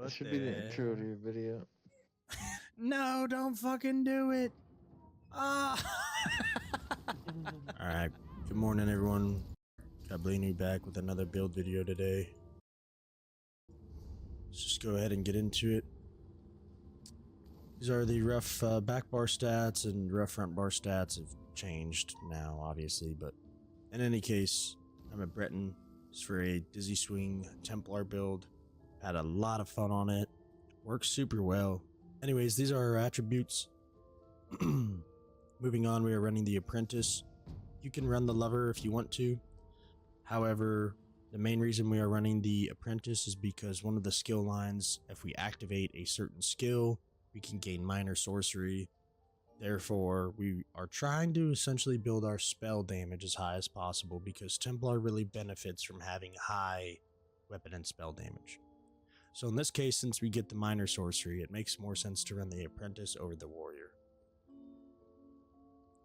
This should be the intro to your video. No, don't fucking do it. Ah. Alright, good morning everyone. Kablinu back with another build video today. Let's just go ahead and get into it. These are the rough back bar stats, and rough front bar stats have changed now, obviously, but in any case, I'm at Breton. It's for a Dizzy Swing Templar build. Had a lot of fun on it. Works super well. Anyways, these are our attributes. Moving on, we are running the Apprentice. You can run the Lover if you want to. However, the main reason we are running the Apprentice is because one of the skill lines, if we activate a certain skill, we can gain minor sorcery. Therefore, we are trying to essentially build our spell damage as high as possible, because Templar really benefits from having high weapon and spell damage. So in this case, since we get the minor sorcery, it makes more sense to run the Apprentice over the Warrior.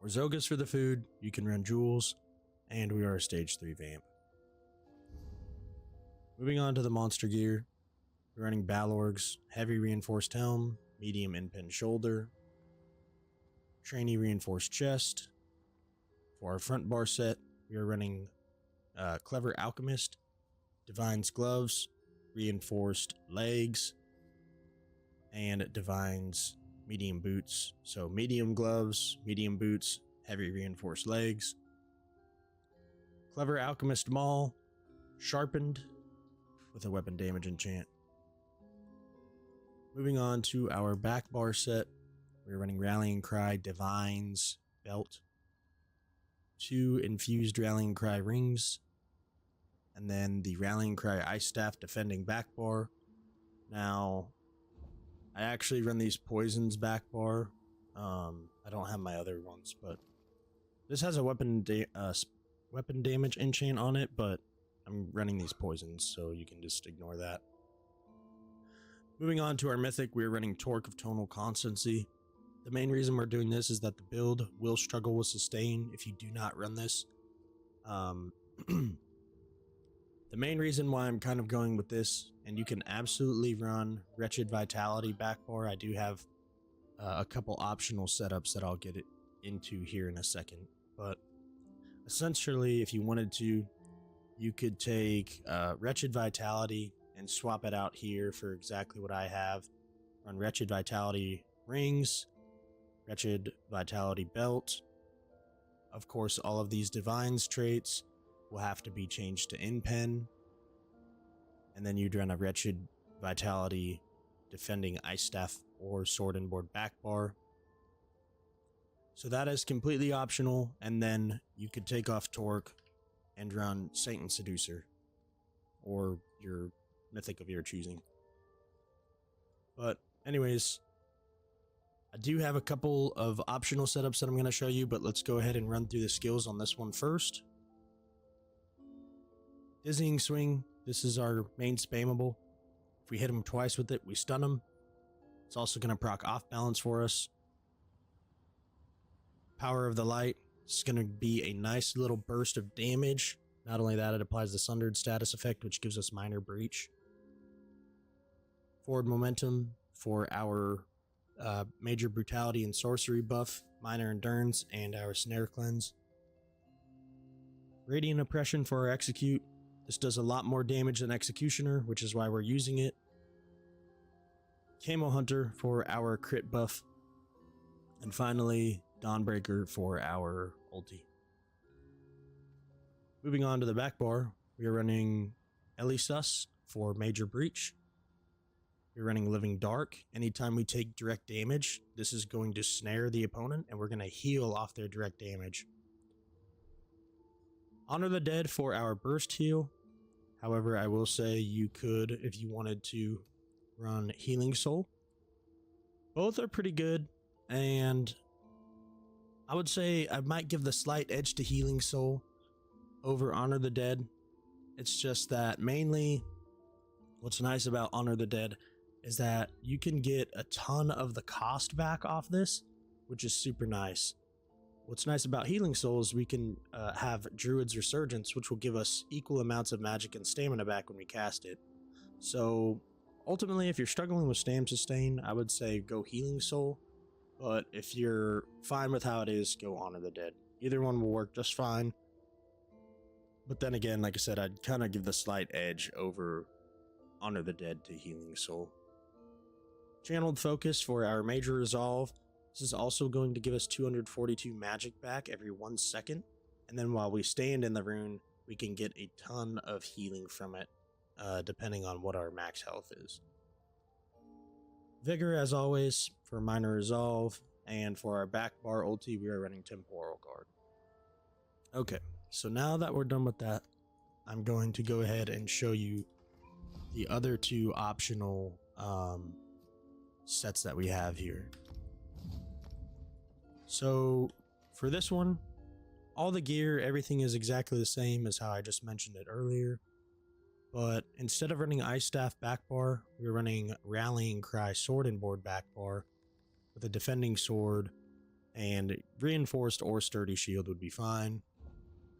We're Zogas for the food, you can run Jewels, and we are a stage 3 Vamp. Moving on to the monster gear, we're running Balorg's Heavy Reinforced Helm, Medium In-Pin Shoulder, Trainee Reinforced Chest. For our front bar set, we are running Clever Alchemist, Divine's Gloves, Reinforced Legs, and Divine's Medium Boots. So medium gloves, medium boots, heavy reinforced legs. Clever Alchemist Maul, sharpened with a weapon damage enchant. Moving on to our back bar set, we're running Rallying Cry Divine's Belt, 2 infused Rallying Cry rings, and then the Rallying Cry Ice Staff defending back bar. Now, I actually run these poisons back bar. I don't have my other ones, but this has a weapon damage enchant on it, but I'm running these poisons, so you can just ignore that. Moving on to our Mythic, we're running Torque of Tonal Constancy. The main reason we're doing this is that the build will struggle with sustain if you do not run this. The main reason why I'm kind of going with this, and you can absolutely run Wretched Vitality back bar. I do have a couple optional setups that I'll get into here in a second. But essentially, if you wanted to, you could take Wretched Vitality and swap it out here for exactly what I have. Run Wretched Vitality rings, Wretched Vitality belt. Of course, all of these Divine's traits will have to be changed to In-Pen, and then you'd run a Wretched Vitality defending Ice Staff or Sword and Board back bar. So that is completely optional, and then you could take off Torque and run Satan Seducer or your Mythic of your choosing. But anyways, I do have a couple of optional setups that I'm going to show you, but let's go ahead and run through the skills on this one first. Dizzying Swing, this is our main spammable. If we hit him twice with it, we stun him. It's also going to proc off balance for us. Power of the Light, it's going to be a nice little burst of damage. Not only that, it applies the Sundered status effect, which gives us minor breach. Forward Momentum for our Major Brutality and Sorcery buff, Minor Endurance, and our Snare Cleanse. Radiant Oppression for our Execute. This does a lot more damage than Executioner, which is why we're using it. Camo Hunter for our crit buff. And finally, Dawnbreaker for our ulti. Moving on to the back bar, we are running Elisus for Major Breach. We're running Living Dark. Anytime we take direct damage, this is going to snare the opponent, and we're going to heal off their direct damage. Honor the Dead for our burst heal. However, I will say you could, if you wanted to, run Healing Soul. Both are pretty good, and I would say I might give the slight edge to Healing Soul over Honor the Dead. It's just that mainly what's nice about Honor the Dead is that you can get a ton of the cost back off this, which is super nice. What's nice about Healing Soul is we can have Druid's Resurgence, which will give us equal amounts of magic and stamina back when we cast it. So Ultimately, if you're struggling with Stam Sustain, I would say go Healing Soul. But if you're fine with how it is, go Honor the Dead. Either one will work just fine. But then again, like I said, I'd kind of give the slight edge over Honor the Dead to Healing Soul. Channeled Focus for our Major Resolve. This is also going to give us 242 magic back every 1 second. And then while we stand in the rune, we can get a ton of healing from it, depending on what our max health is. Vigor, as always, for Minor Resolve. And for our back bar ulti, we are running Temporal Guard. Okay, so now that we're done with that, I'm going to go ahead and show you the other two optional sets that we have here. So for this one, all the gear, everything is exactly the same as how I just mentioned it earlier. But instead of running Ice Staff back bar, we're running Rallying Cry Sword and Board back bar with a defending sword, and reinforced or sturdy shield would be fine.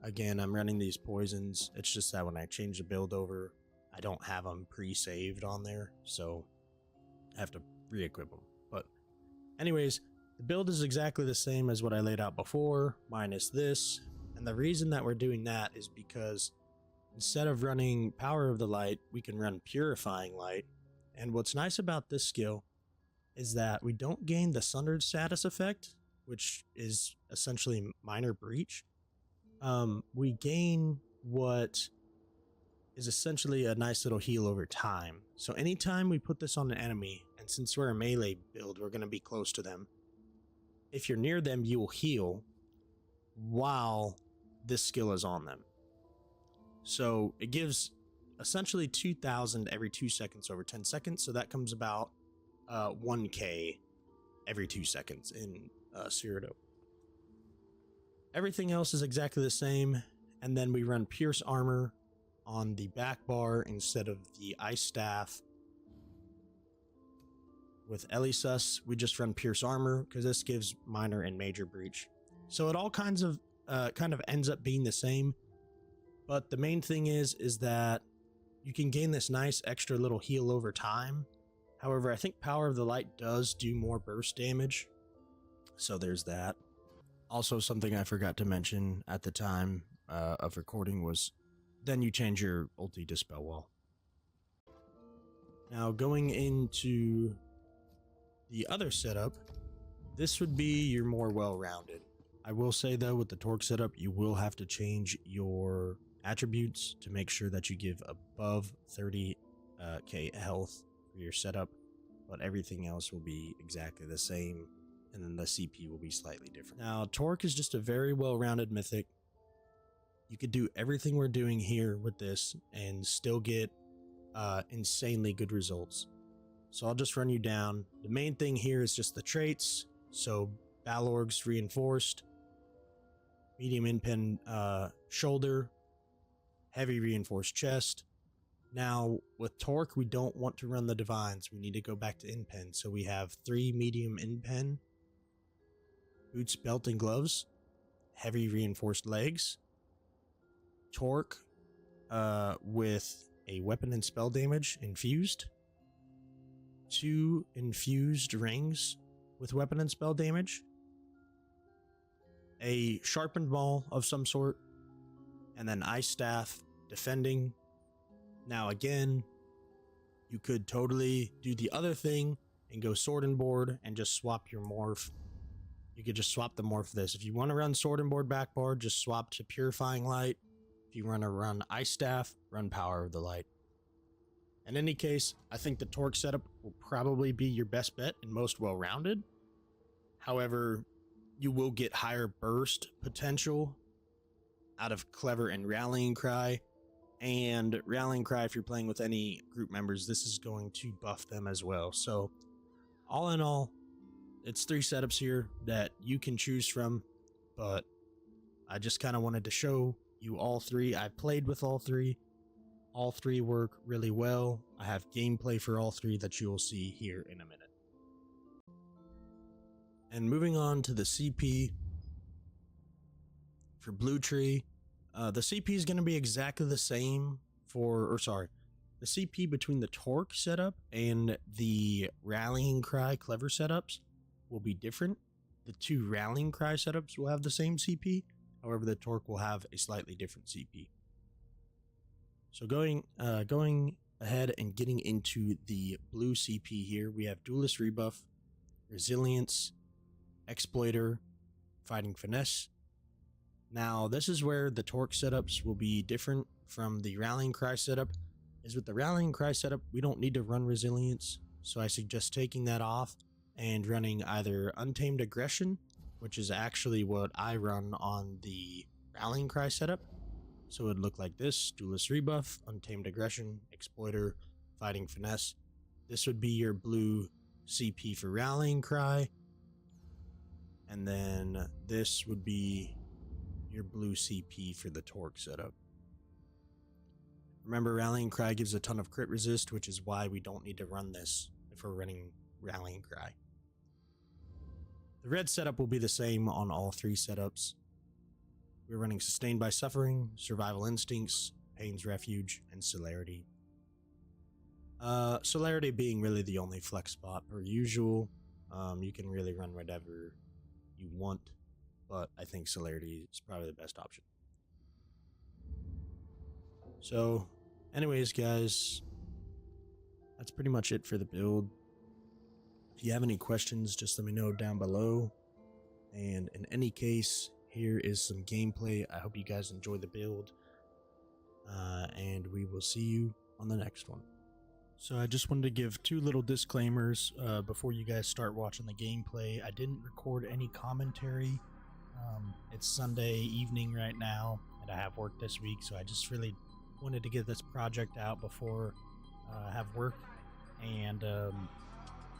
Again, I'm running these poisons. It's just that when I change the build over, I don't have them pre-saved on there, so I have to re-equip them. But anyways, the build is exactly the same as what I laid out before, minus this. And the reason that we're doing that is because instead of running Power of the Light, we can run Purifying Light. And what's nice about this skill is that we don't gain the Sundered status effect, which is essentially Minor Breach. We gain what is essentially a nice little heal over time. So anytime we put this on an enemy, and since we're a melee build, we're going to be close to them. If you're near them, you will heal while this skill is on them. So it gives essentially 2,000 every 2 seconds over 10 seconds. So that comes about 1k every 2 seconds in Cyrodiil. Everything else is exactly the same. And then we run Pierce Armor on the back bar instead of the Ice Staff. With Elisus, we just run Pierce Armor because this gives Minor and Major Breach. So it all kind of ends up being the same. But the main thing is that you can gain this nice extra little heal over time. However, I think Power of the Light does do more burst damage. So there's that. Also, something I forgot to mention at the time of recording was then you change your ulti to Spell Wall. Now going into the other setup, this would be your more well-rounded. I will say though, with the Torque setup, you will have to change your attributes to make sure that you give above 30k health for your setup, but everything else will be exactly the same, and then the CP will be slightly different. Now, Torque is just a very well-rounded mythic. You could do everything we're doing here with this and still get insanely good results. So I'll just run you down. The main thing here is just the traits. So Balorg's Reinforced, Medium Inpen Shoulder, Heavy Reinforced Chest. Now with Torque, we don't want to run the Divines. We need to go back to Inpen. So we have 3 Medium Inpen, Boots, Belt, and Gloves, Heavy Reinforced Legs, Torque with a Weapon and Spell Damage infused, 2 infused rings with weapon and spell damage, a sharpened maul of some sort, and then Ice Staff defending. Now again, you could totally do the other thing and go Sword and Board and just swap your morph. You could just swap the morph this. If you want to run Sword and Board back bar, just swap to Purifying Light. If you want to run Ice Staff, run Power of the Light. In any case, I think the Torque setup will probably be your best bet and most well-rounded. However, you will get higher burst potential out of Clever and Rallying Cry. And Rallying Cry, if you're playing with any group members, this is going to buff them as well. So, all in all, it's 3 setups here that you can choose from. But I just kind of wanted to show you all 3. I played with all 3. All 3 work really well. I have gameplay for all 3 that you will see here in a minute. And moving on to the CP for Blue Tree. The CP is going to be exactly the same for, the CP between the Torque setup and the Rallying Cry Clever setups will be different. The two Rallying Cry setups will have the same CP, however the Torque will have a slightly different CP. So going ahead and getting into the blue CP here, we have Duelist Rebuff, Resilience, Exploiter, Fighting Finesse. Now this is where the Torque setups will be different from the Rallying Cry setup. Is with the Rallying Cry setup, we don't need to run Resilience, so I suggest taking that off and running either Untamed Aggression, which is actually what I run on the Rallying Cry setup. So it would look like this: Duelist Rebuff, Untamed Aggression, Exploiter, Fighting Finesse. This would be your blue CP for Rallying Cry, and then this would be your blue CP for the Torque setup. Remember, Rallying Cry gives a ton of crit resist, which is why we don't need to run this if we're running Rallying Cry. The red setup will be the same on all three setups. We're running Sustained by Suffering, Survival Instincts, Pain's Refuge, and Celerity. Celerity being really the only flex spot per usual. You can really run whatever you want, but I think Celerity is probably the best option. So, anyways, guys, that's pretty much it for the build. If you have any questions, just let me know down below. And in any case, here is some gameplay. I hope you guys enjoy the build. And we will see you on the next one. So I just wanted to give two little disclaimers before you guys start watching the gameplay. I didn't record any commentary. It's Sunday evening right now, and I have work this week, so I just really wanted to get this project out before I have work. And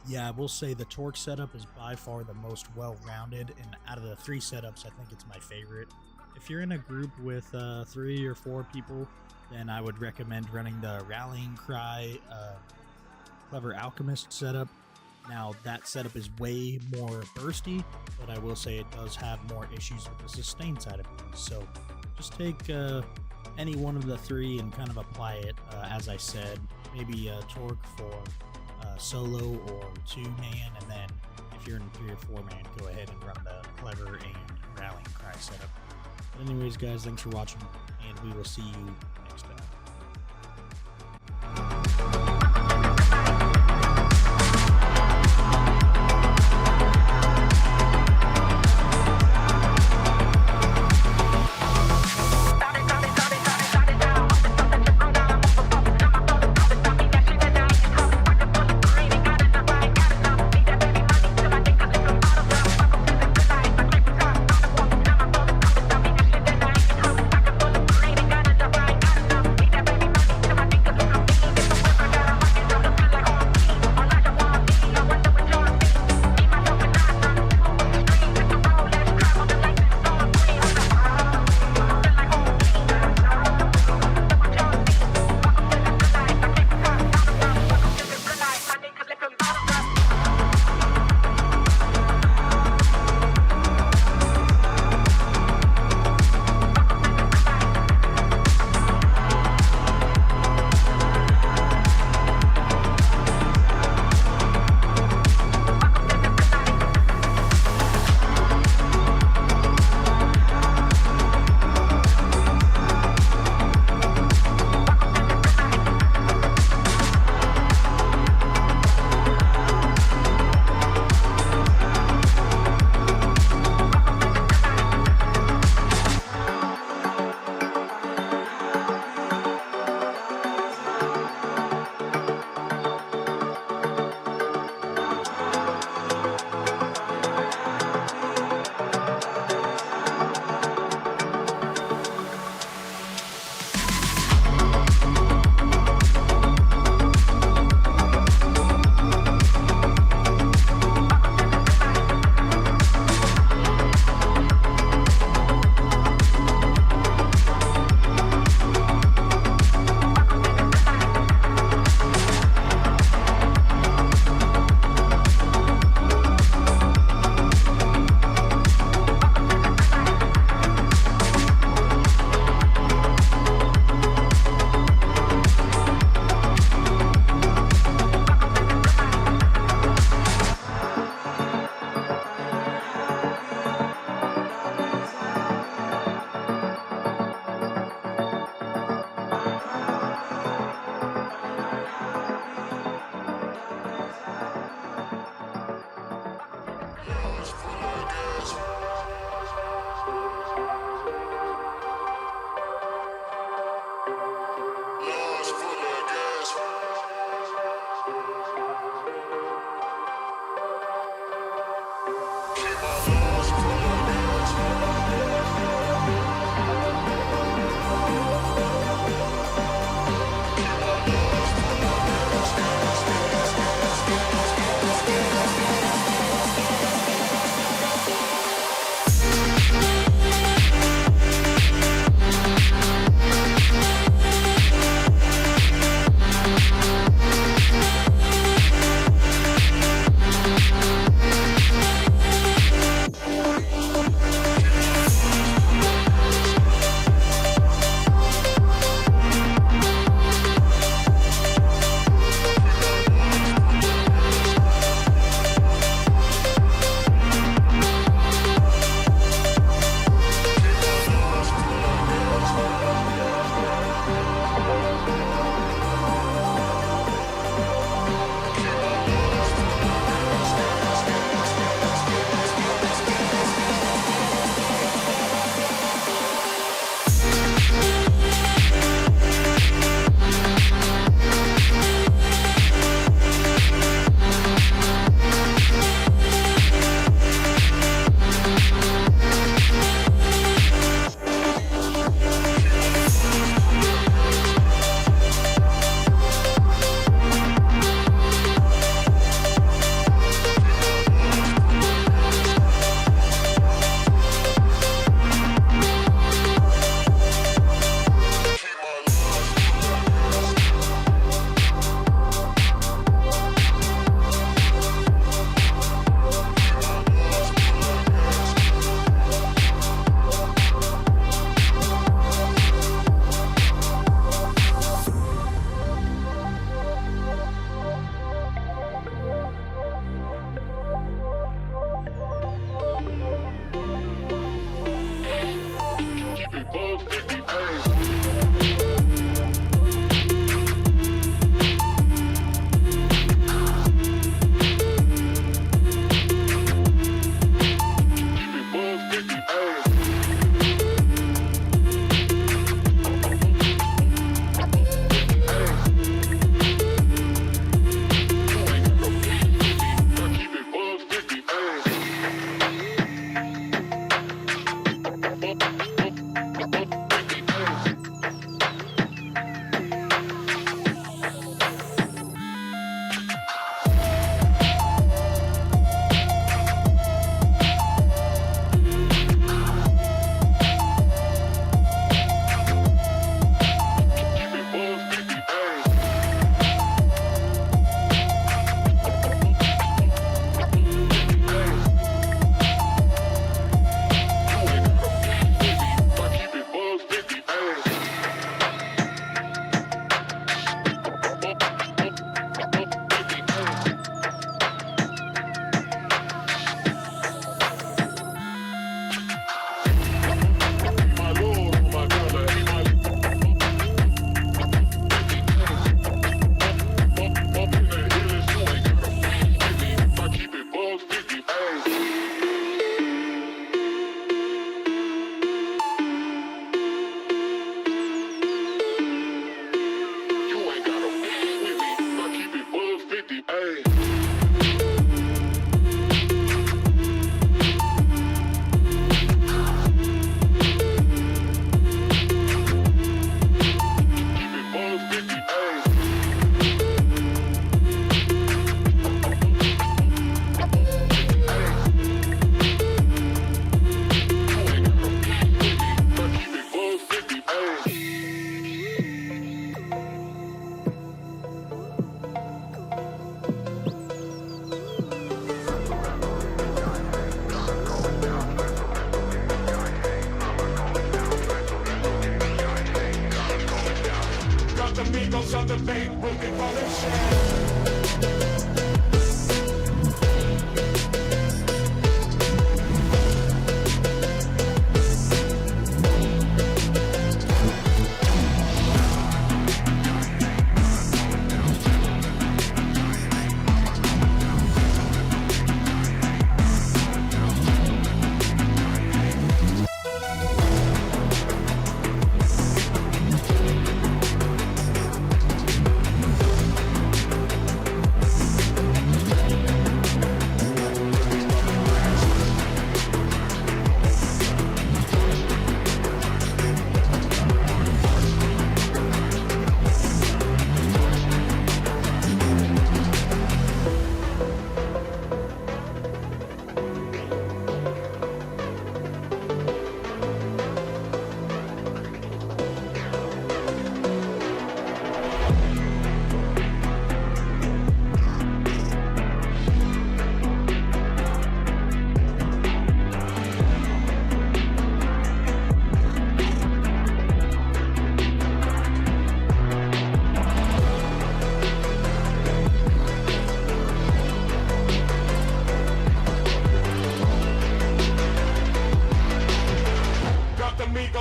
yeah, I will say the Torque setup is by far the most well-rounded, and out of the three setups, I think it's my favorite. If you're in a group with 3 or 4 people, then I would recommend running the Rallying Cry Clever Alchemist setup. Now, that setup is way more bursty, but I will say it does have more issues with the sustain side of things. So just take any one of the three and kind of apply it, as I said. Maybe Torque for solo or 2-man, and then if you're in 3 or 4-man, go ahead and run the Clever and Rallying Cry setup. But anyways, guys, thanks for watching, and we will see you next time.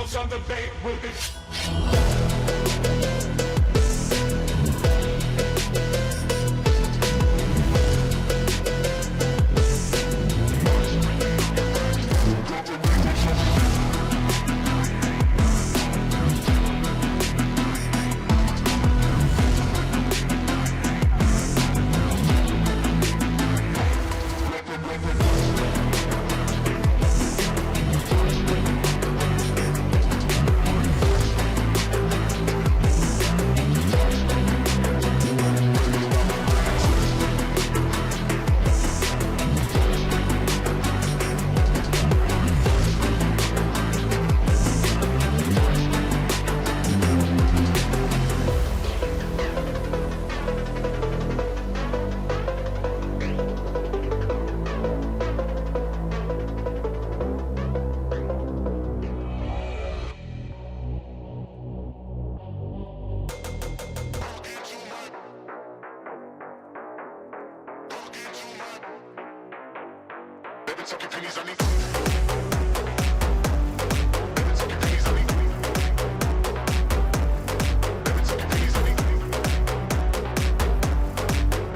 Wheels on the bait will be. Sucking pennies on me. Sucking pennies on me. Sucking pennies on me.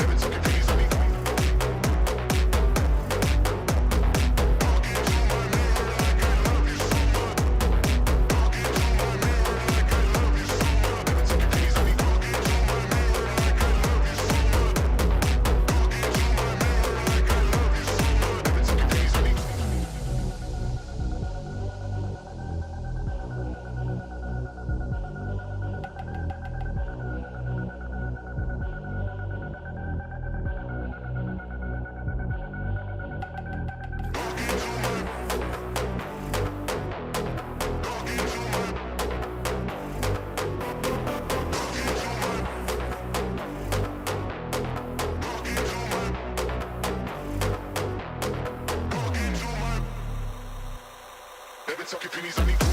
Sucking pennies on me. Sucking pennies on me.